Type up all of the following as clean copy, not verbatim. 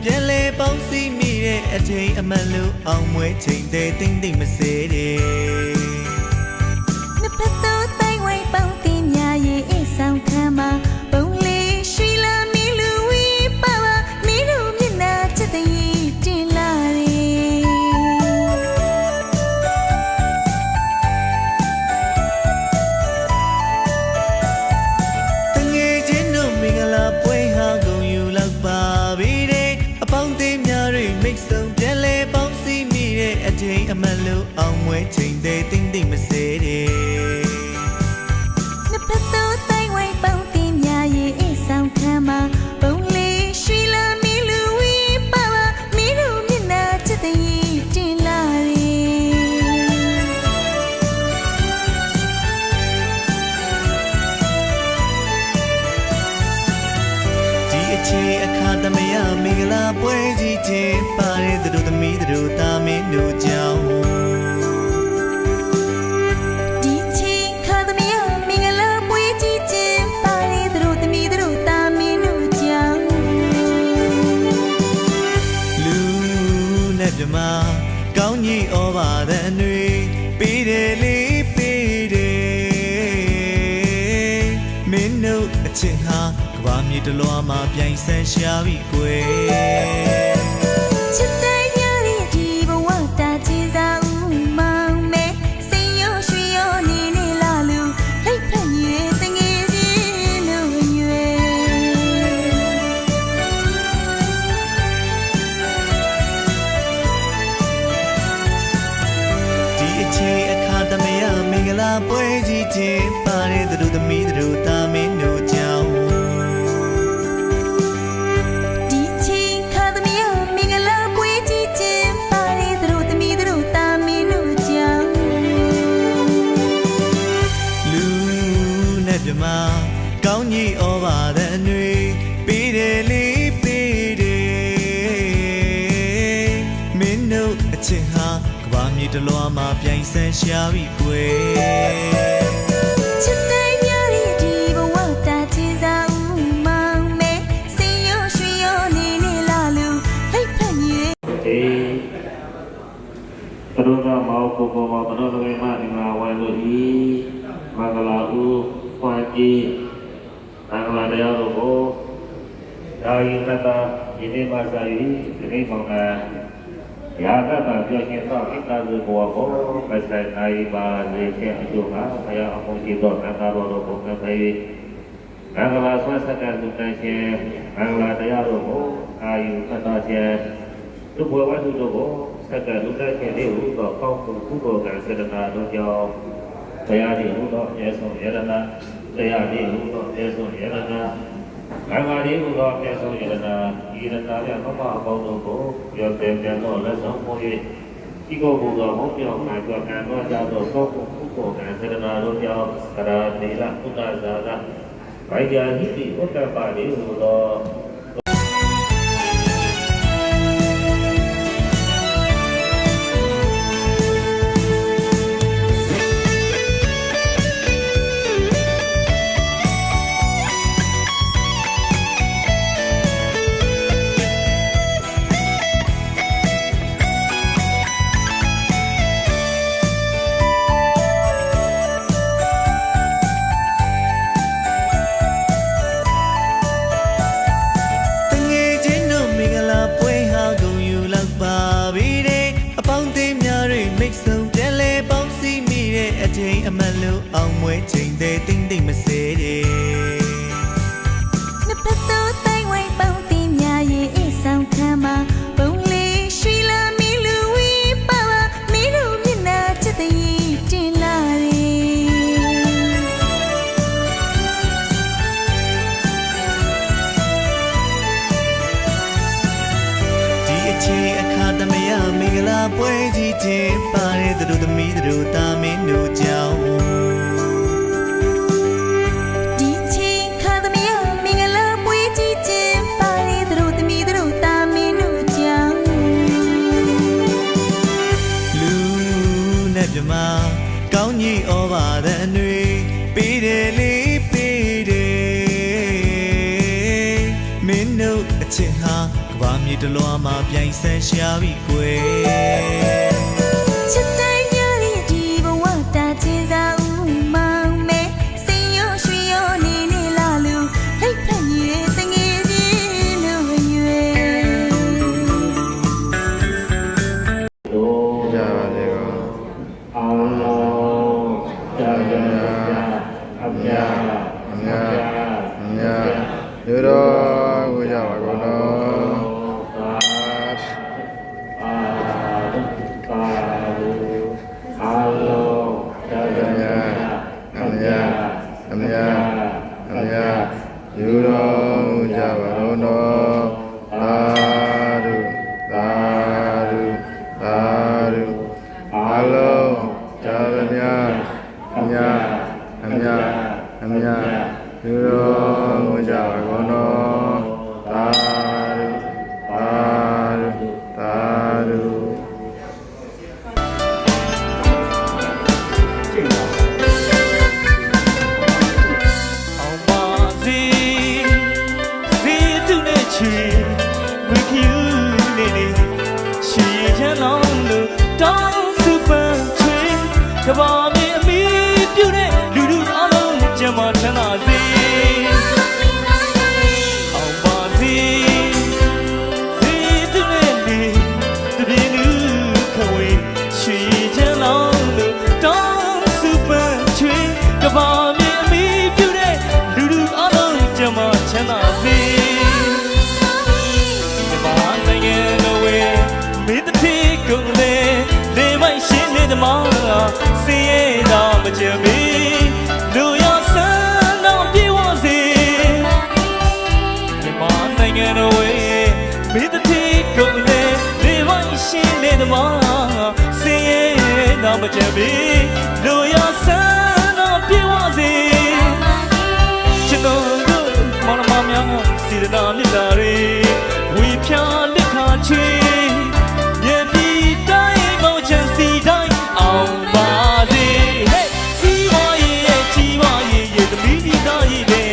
ပြန်လဲပေါင်းစည်းမိတဲ့အချိန်အမှန်လို့အောင်မွေးချိန်သေးတိမ့်တိမ့်မစေးတယ်နှစ်ဖက်သောတိုင်းဝိုင်းပေါင်းတင်များရဲ့အိမ်ဆောင်ခမ်းမှာပုံလေးရွှေလာမီလူဝီပါပါမင်းတို့မျက်နှာချက်တည်းတင်လာတယ်တငယ်ချင်းတို့မင်္ဂလာပွဲဟာကုန်ယူလောက်ပါပြီတဲ့အပေါင်းတင်များတွေမိတ်ဆုံပြန်လဲပေါင်းစည်းမိတဲ့အချိန်အမှန်လို့အောင်မွေးချိန်သေးတိမ့်တိမ့်မစေးတယ်နှစ်ဖက်သောတိုင်းဝိုင်းပေါင်းတင်များရဲ့အိမ်ဆောင်ခမ်းမှာပုံလေးရွှေလာမီလူဝီပါပါမင်းတို့မျက်နှာချက်တည်းတင်လာတယ်အချေအခါသမယမင်္ဂလာပွဲကြီးချင်းပါတဲ့သူတို့သမီးတို့သားမင်းတို့ကြောင့်ဒီချင်းခါသမယမင်္ဂလာပွဲကြီးချင်းပါတဲ့သူတို့သမီးတို့သားမင်းတို့ကြောင့်လူနဲ့မြမကောင်းကြီးဩဘာတဲ့တွေပေးတယ်လေးပေးတယ်မင်းတို့အချစ်ဟာဘာမြေတလွားမှာပြိုင်ဆန်းရှာပြီကွယ်ချစ်တဲ့ညရီဒီဘဝတာချီစားဦးမောင်မဲစိတ်ရောရွှေရောနေနေလာလူလိုက်ဖက်ရဲ့တငယ်ချင်းတို့ရွယ်ဒီအချေအခါသမယမင်္ဂလာပွဲကြီးချင်းပါတဲ့သူတို့သမီးတို့သားမင်းတို့ကြောင့်မြမကောင်းကြီးဩဘာတဲ့တွေပေးတယ်လေးပေးတယ်မင်းတို့အချစ်ဟာကဘာမြေတလွားမှာပြိုင်ဆန်းရှာပြီကွယ်ချစ်တဲ့ညရီဒီဘဝတာချီစားဦးမောင်မဲစိတ်ရောရွှေရောနေနေလာလူလိုက်ဖက်ရဲ့အေးဘုရားမောကိုဘောဘုရားတော်မဒီမှာဝိုင်းလို့ဤမင်္ဂလာဦးပွားကြီးမင်္ဂလာတရားတို့ကိုဒါယိတတဒီနေ့မှာစာရီဒီနေ့မှာရာဂတာပြောရှင်သောဣတ္တဇေဘောကိုပစ္စယနိုင်ပါလေခြင်းအကျိုးမှာဘုရားအမှုရှိသောသံဃာတော်တို့ကိုမြတ်ပေမင်္ဂလာဆွမ်းဆက်ကလူတန်းရှင်မင်္ဂလာတရားတို့ကိုအာယုသတ္တခြင်းသူဘဝဝတ္ထုတို့ကိုဆက်ကလူတန်းရှင်လေးဟုသောကောင်းမှုကုသိုလ်ကံစေတနာတို့ကြောင့်တရားတွေဟူသောအဆုံးယရဏတရားတွေဟူသောအဆုံးယရဏဘာဝတွေဟူသောအဆုံးယရဏဤရဏရမမအပေါင်းတို့ကိုပြောတဲ့ပြန်တော့လက်ဆောင်ပို့၍ဒီကိုဟူသောဘုရားမှာကြွကံတော်ကြသောကောင်းမှုကုသိုလ်ကံစေတနာတို့ကြောင့်သရတိလဥဒ္ဒဇာကဗိုက်ယာဟိတိဥဒ္ဒပါတိဟူသောအမှန်လို့အောင်မွေးချိန်သေးတိမ့်တိမ့်မစေးတယ်နှစ်ဖက်သောတိုင်းဝိုင်းပေါင်းတင်များရဲ့အိမ်ဆောင်ခမ်းမှာပုံလေးရွှေလာမီလူဝီပါပါမင်းတို့မျက်နှာချက်တည်းတင်လာတယ်ဒီအချေအခါသမယမင်္ဂလာပွဲကြီးချင်းပါတဲ့သူတို့သမီးတို့သားမင်းတို့ကြောင့်ဒီချင်းခါသမယမင်္ဂလာပွဲကြီးချင်းပါတဲ့သူတို့သမီးတို့သားမင်းတို့ကြောင့်လူနဲ့မြမကောင်းကြီးဩဘာတဲ့တွေပေးတယ်လေးပေးတယ်မင်းတို့အချစ်ဟာကဘာမြေ မြေတလွားမှာပြိုင်ဆန်းရှာပြီးကွယ် ချစ်တိုင်းများရဲ့ဒီဘဝတာချင်စာဦးမောင်မဲစင်ရောရွှေရောနေနေလာလူလိုက်ဖက်ရဲ့တငယ်ချင်းလူရွယ် တို့ကြပါစေကောအားလုံးကြာကြာအမြလူတော်ကိုကြပါကောနော်အားလုံးကြာကြာအမြလူတော်ကိုကြပါကောနော်သာဓုအားလုံးကြာကြာအမြလူတော်ကိုကြပါကောနော်သာဓုအောင်ပါစေစေသူနဲ့ချီဝီဖြူနေနေရှီချမ်းလုံးလို့တောင်းစုပန်းချွေကဘာမြေအမီပြုတဲ့လူလူအလုံးကျမချမ်းသာစေအောင်ပါစေစေသူနဲ့နေတပြင်းလူခဝေးရှီချမ်းလုံးလို့တောင်းစုပန်းချွေကဘာမြေအမီပြုတဲ့လူလူအလုံးကျမချမ်းသာစေဘာနိုင်ငံတော်ဝေးမိတ္တိကုန်လေလေမိုက်ရှင်းနေသမားစင်ရတာမကြမီလူရဆန်းတော့ပြေဝစေဘာနိုင်ငံတော်ဝေးမိတ္တိကုန်လေလေမိုက်ရှင်းနေသမားစင်ရတာမကြမီလူရဆန်းတော့ပြေဝစေကျွန်တော်တို့မောင်နှမများစီရနာမြတ်တာတွေဝေဖြာလက်ခါချွေမြင်ပြီးတိုင်းမောချင်စီတိုင်းအောင်ပါစေစီဝါရဲ့ကြီးဝါရဲ့သမီးကြီးသားကြီးလေ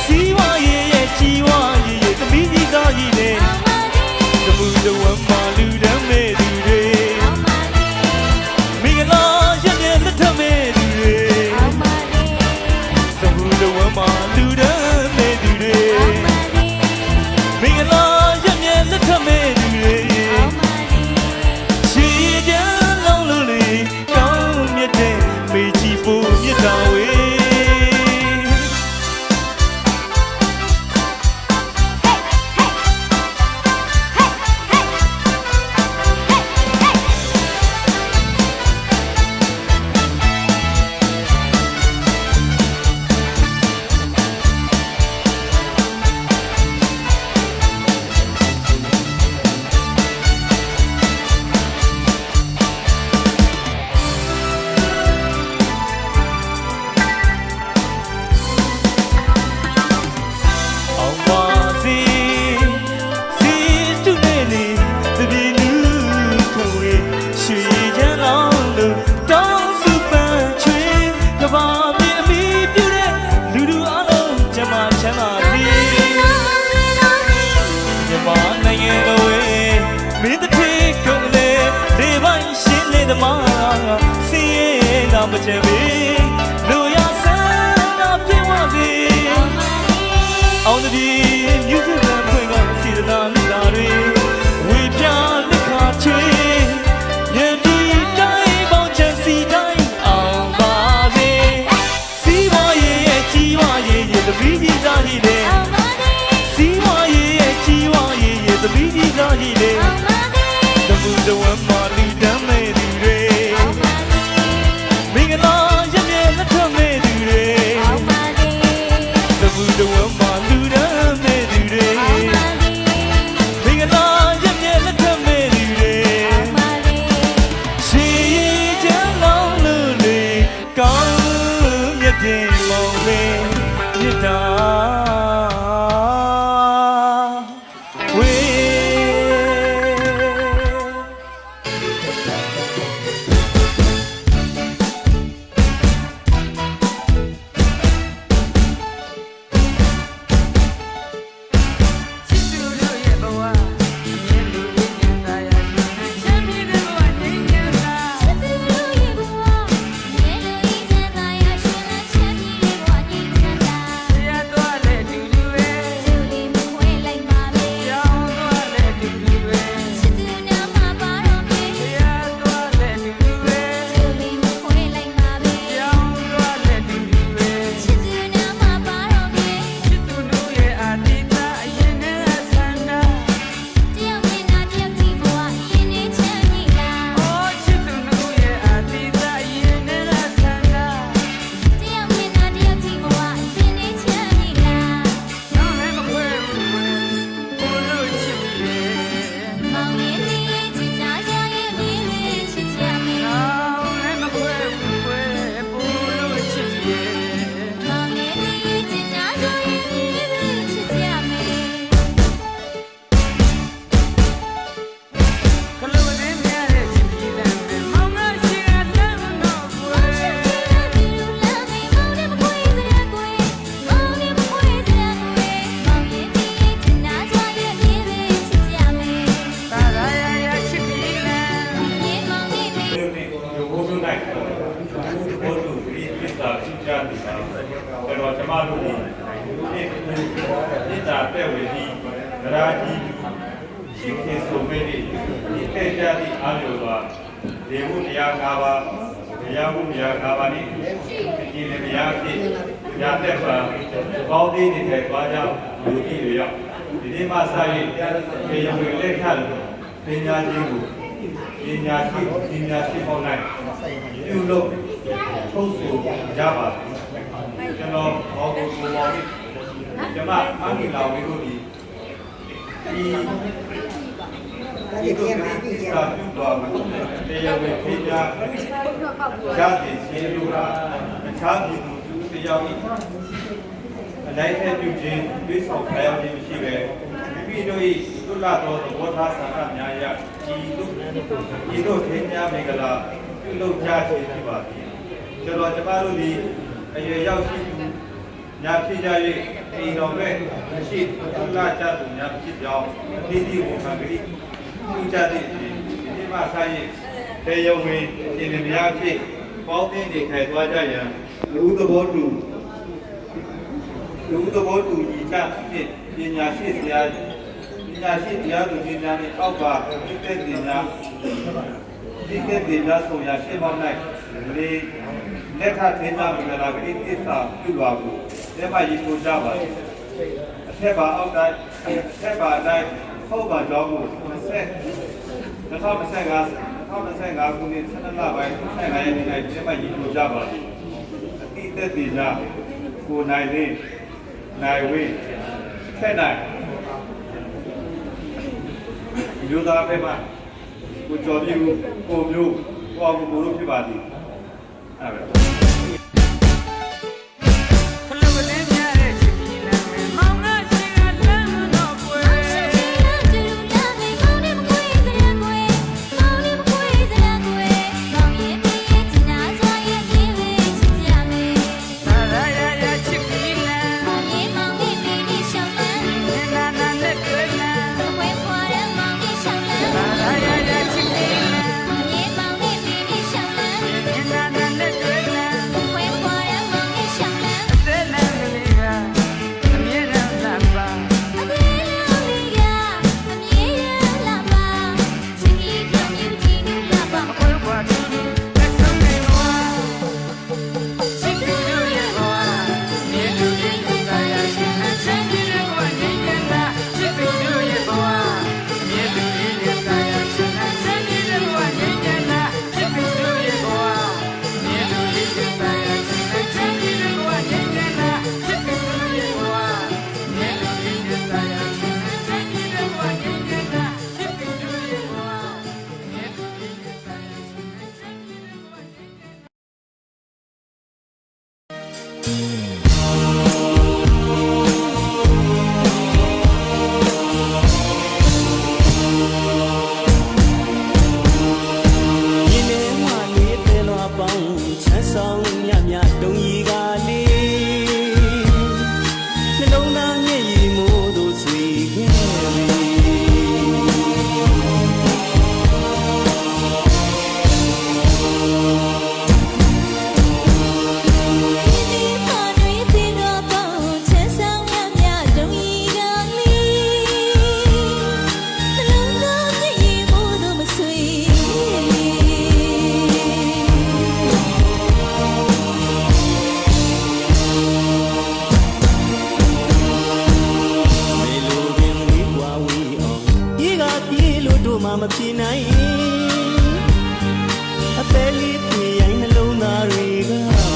စီဝါရဲ့ကြီးဝါရဲ့သမီးကြီးသားကြီးလေသမှုတော်ဝမ်းမာလူတမ်းမဲ့သူတွေမိဂလာရဲ့လက်ထမဲ့သူတွေသမှုတော်ဝမ်းမာလူတမ်းမဲ့သူတွေမင်္ဂလာရဲ့လက်ထမဲ့သူတွေရှီကြလုံးလုံးလေးကောင်းမြတ်တဲ့မေချီဖို့မြတ်တော်ဝေမချင်ပေလူရဆန်းတော့ပြေဝစေအောင်တည်းမြူးစုံဖွင့်ကစီရနာမြတာတွေဝေပြလက်ခါချွေရည်ပြီးတိုင်းပေါင်းချင်စီတိုင်းအောင်ပါစေစီဝါရဲ့ကြီးဝါရဲ့သမီးကြီးသားကြီးလေစီဝါရဲ့ကြီးဝါရဲ့သမီးကြီးသားကြီးလေသမှုတော်ဝမ်းမာလူတမ်းမဲ့သူတွေမင်္ဂလာရဲ့လက်ထမဲ့သူတွေသမှုတော်ဝမ်းမာလူတမ်းမဲ့သူတွေမင်္ဂလာရဲ့လက်ထမဲ့သူတွေရှေးချမ်းလောင်းလို့လေကောင်းမြတ်တဲ့မောင်လေးမြတ်တာဝေ ဘောဓုဒီသစ္စာသိကြသည်ပါအဲ့တော့ဓမ္မတို့ဒီသစ္စာတဲ့ဝေဒီသရာကြီးရှိခေဆိုမဲ့ဒီတဲ့ကြသည့်အားလျော်စွာဒေဝတရား၅ပါးတရားမှုတရား၅ပါးនេះဒီလေတရားဖြစ်ရတဲ့ပါကောင်းသေးနေတဲ့သွားကြောင်းလူကြီးတွေရောက်ဒီနေ့မှစ၍ခေယံဝင်လက်ထပ်ပညာကြီးကိုပညာရှိပေါင်းနိုင်ပြုလို့ထုတ်ဆိုကြပါကျွန်တော်ဟောကိုပေါ်ပြီးကျမအမိလာဝေတို့ဒီတို့ဒီစာပြုပါမယ်တရားဝင်ဖိညာရသည်ရှင်လူဟာအခြားပြည်သူတရားဤအလိုက်တဲ့ပြုခြင်းတွေးဆောင်ခံရခြင်းမရှိပဲမိတို့၏သုလတော်သဘောထားဆန္ဒများရဤတို့ထင်းများမင်္ဂလာပြုလုပ်ကြခြင်းဖြစ်ပါသည်ကျွန်တော်ကျမတို့ဒီအရွယ်ရောက်ရှိသူများဖြစ်ကြ၍အိမ်တော်မဲ့ရှိသုလကြသူများဖြစ်ကြောင်းဒီကိုခံကြည့်ပြုကြသည့်ဒီမှာဆိုင်ရင်တေယုံဝင်ဒီနေများဖြစ်ပေါင်းတင်နေခိုင်သွားကြရန်လူသဘောတူညီချဖြစ်ပညာရှိတရားသူကြီးများနှင့်အောက်ကဒီကဲ့တင်များဆိုရရှင်းပေါင်း၌လေလက်ထထင်းများမင်္ဂလာဂရိသစ္စာပြုပါကိုလက်မရေးထိုးကြပါသည်အထက်ပါအောက်တိုင်းအထက်ပါတိုင်းဟုတ်ပါကြောင်းကို2025ခုနှစ်17လပိုင်း25ရက်နေ့၌လက်မရေးထိုးကြပါသည်အတိအသက်တင်များကိုနိုင်လင်းနိုင်ဝင်းထက်နိုင်မျိုးသားဖက်မှကိုကျော်ပြူကိုမျိုးကိုအောင်ကိုတို့ဖြစ်ပါသည်အဲ့ဒါမပြေနိုင်အသေးလေးပြေရင်နှလုံးသားတွေကမနိုင်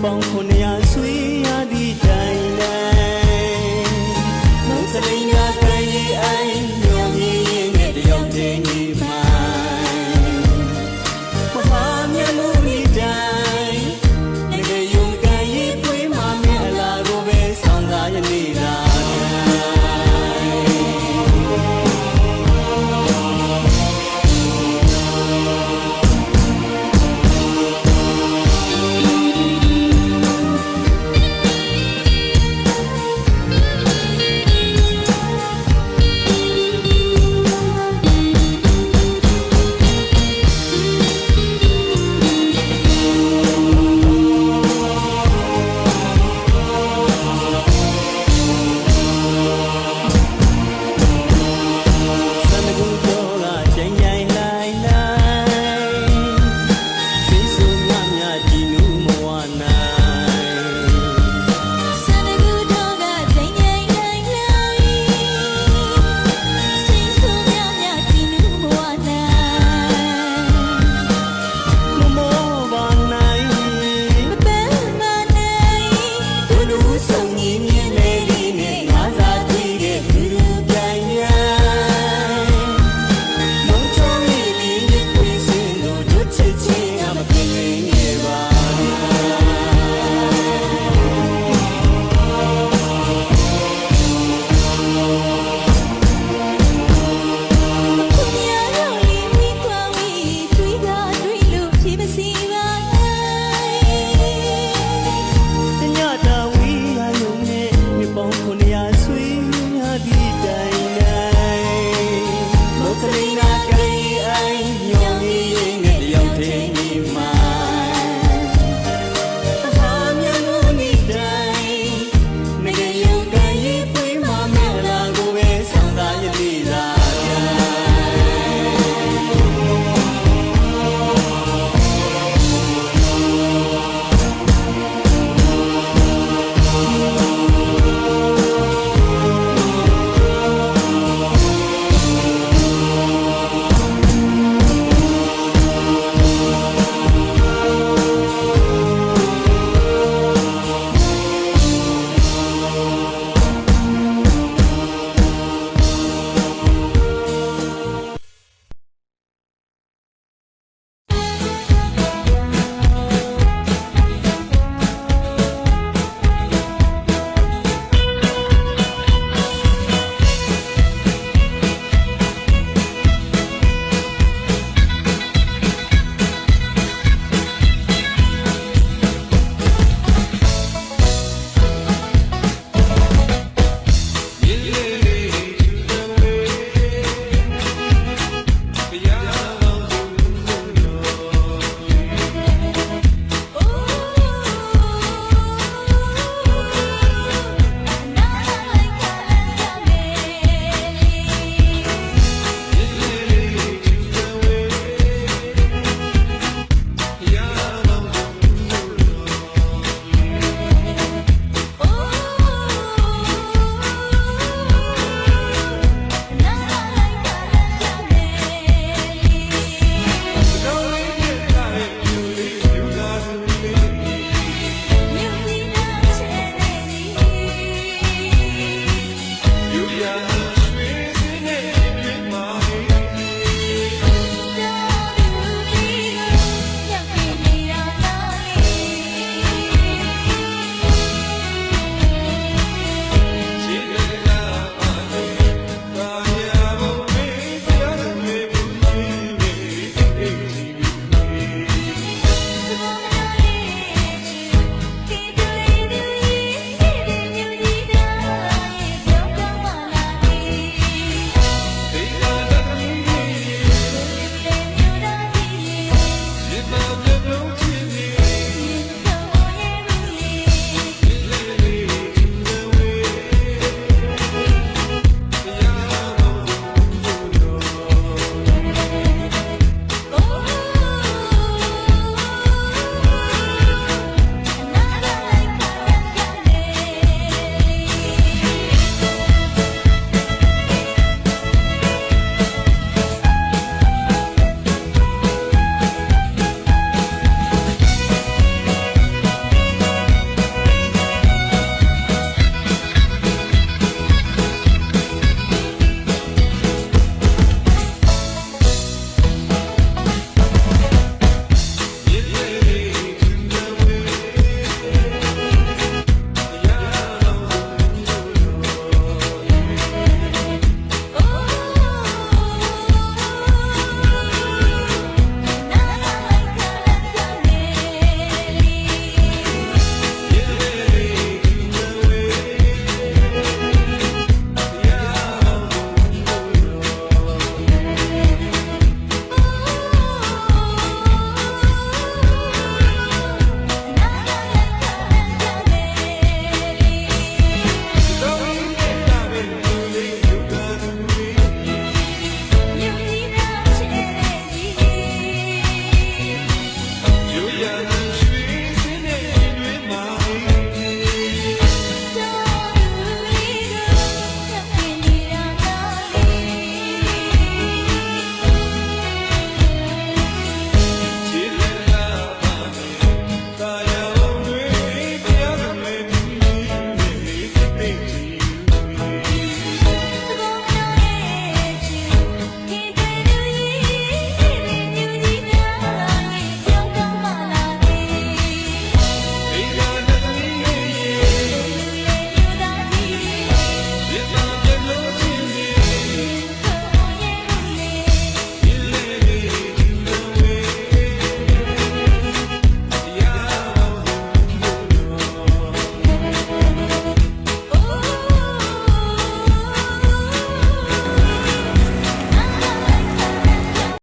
ပေါင်း900